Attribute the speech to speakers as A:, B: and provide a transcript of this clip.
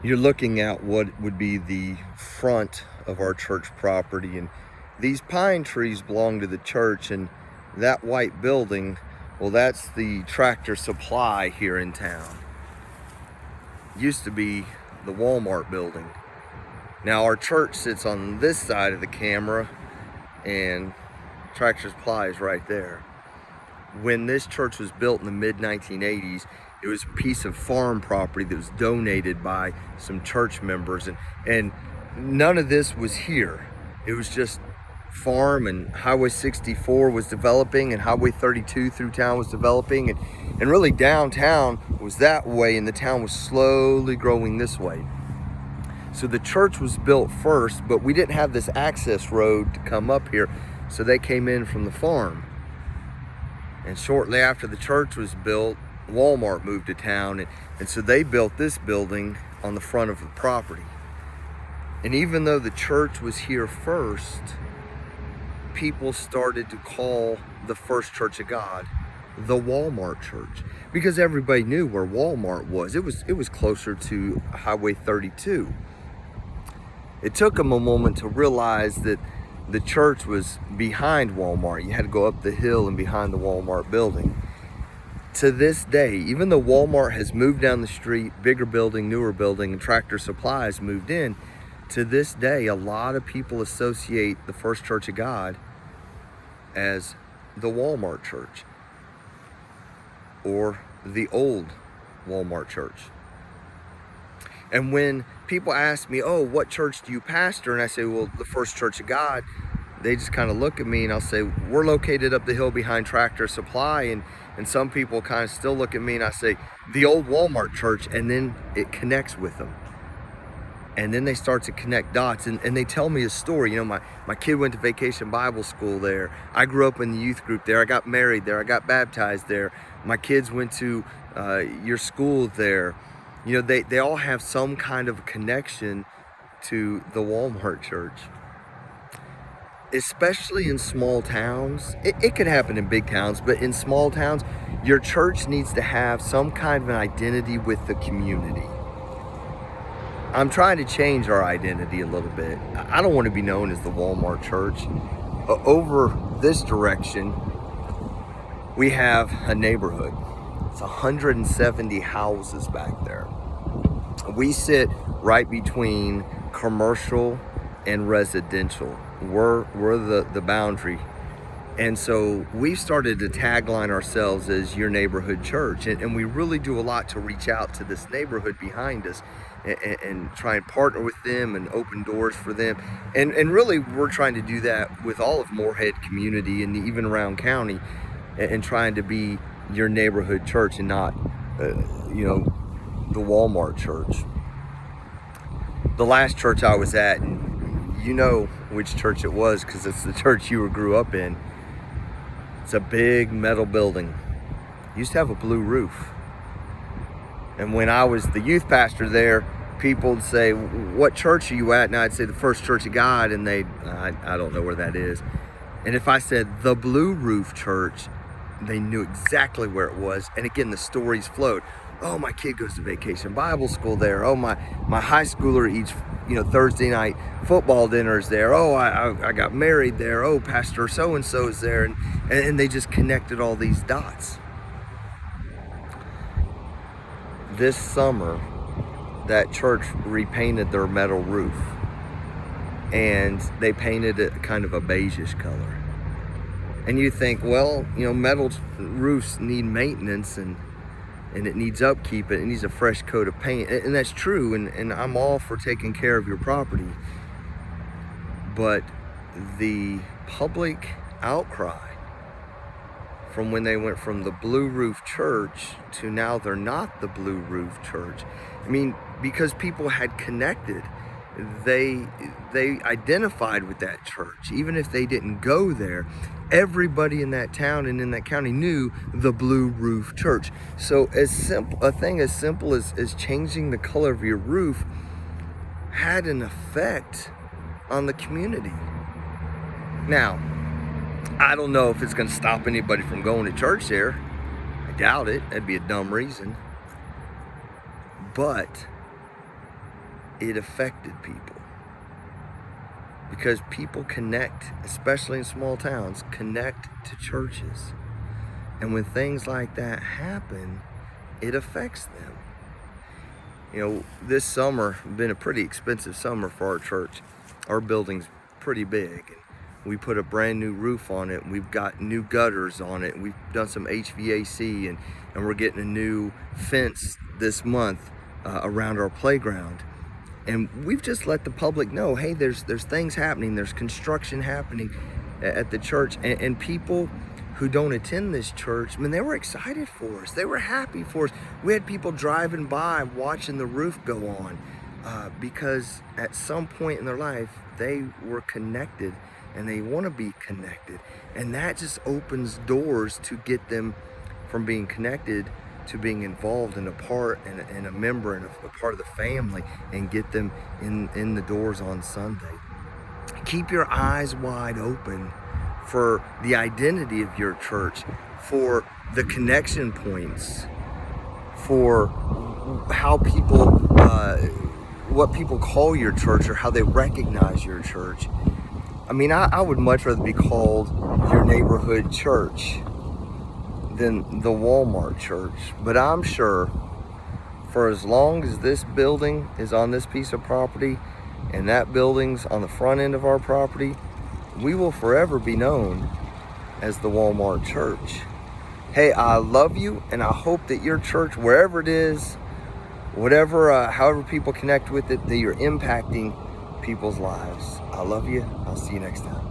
A: You're looking at what would be the front of our church property, and these pine trees belong to the church, and that white building, well, that's the Tractor Supply here in town. Used to be the Wal Mart building. Now our church sits on this side of the camera and Tractor Supply is right there. When this church was built in the mid-1980s, it was a piece of farm property that was donated by some church members, and none of this was here. It was just farm, and Highway 64 was developing, and Highway 32 through town was developing, and really downtown was that way, and the town was slowly growing this way. So the church was built first, but we didn't have this access road to come up here, so they came in from the farm. And shortly after the church was built, Walmart moved to town, and so they built this building on the front of the property. And even though the church was here first, people started to call the First Church of God the Wal Mart Church, because everybody knew where Walmart was. It was closer to Highway 32. It took them a moment to realize that the church was behind Walmart. You had to go up the hill and behind the Walmart building. To this day, even though Walmart has moved down the street, bigger building, newer building, and Tractor Supply has moved in, to this day, a lot of people associate the First Church of God as the Wal Mart Church or the old Wal Mart Church. And when people ask me, oh, what church do you pastor? And I say, well, the First Church of God, they just kind of look at me and I'll say, we're located up the hill behind Tractor Supply. And some people kind of still look at me and I say, the old Walmart Church, and then it connects with them. And then they start to connect dots, and they tell me a story. You know, my kid went to Vacation Bible School there. I grew up in the youth group there. I got married there. I got baptized there. My kids went to your school there. You know, they all have some kind of connection to the Walmart Church. Especially in small towns. It could happen in big towns, but in small towns, your church needs to have some kind of an identity with the community. I'm trying to change our identity a little bit. I don't want to be known as the Walmart Church. Over this direction, we have a neighborhood. It's 170 houses back there. We sit right between commercial and residential. We're the boundary. And so we started to tagline ourselves as your neighborhood church. And we really do a lot to reach out to this neighborhood behind us and try and partner with them and open doors for them. And really, we're trying to do that with all of Moorhead community and even around county, and trying to be your neighborhood church and not, the Walmart Church. The last church I was at, and you know which church it was because it's the church you grew up in. It's a big metal building. It used to have a blue roof. And when I was the youth pastor there, people would say, what church are you at? And I'd say the First Church of God, and I don't know where that is. And if I said the Blue Roof Church, they knew exactly where it was. And again, the stories flowed. Oh, my kid goes to Vacation Bible School there. Oh, my high schooler eats, Thursday night football dinners there. Oh, I got married there. Oh, Pastor so-and-so's there. And they just connected all these dots. This summer, that church repainted their metal roof, and they painted it kind of a beigeish color. And you think, well, metal roofs need maintenance and it needs upkeep, it needs a fresh coat of paint, and that's true, and I'm all for taking care of your property. But the public outcry from when they went from the Blue Roof Church to now they're not the Blue Roof Church. I mean, because people had connected, they identified with that church. Even if they didn't go there, everybody in that town and in that county knew the Blue Roof Church. So a thing as simple as changing the color of your roof had an effect on the community. Now, I don't know if it's going to stop anybody from going to church there. I doubt it. That'd be a dumb reason. But it affected people. Because people connect, especially in small towns, connect to churches. And when things like that happen, it affects them. You know, this summer has been a pretty expensive summer for our church. Our building's pretty big. And we put a brand new roof on it. We've got new gutters on it. We've done some HVAC, and we're getting a new fence this month around our playground. And we've just let the public know, hey, there's things happening. There's construction happening at the church. And people who don't attend this church, they were excited for us. They were happy for us. We had people driving by watching the roof go on because at some point in their life, they were connected and they want to be connected. And that just opens doors to get them from being connected to being involved and a part and a member and a part of the family, and get them in the doors on Sunday. Keep your eyes wide open for the identity of your church, for the connection points, for how people, what people call your church or how they recognize your church. I would much rather be called your neighborhood church than the Wal Mart Church. But I'm sure for as long as this building is on this piece of property and that building's on the front end of our property, we will forever be known as the Wal Mart Church. Hey, I love you, and I hope that your church, wherever it is, whatever, however people connect with it, that you're impacting people's lives. I love you. I'll see you next time.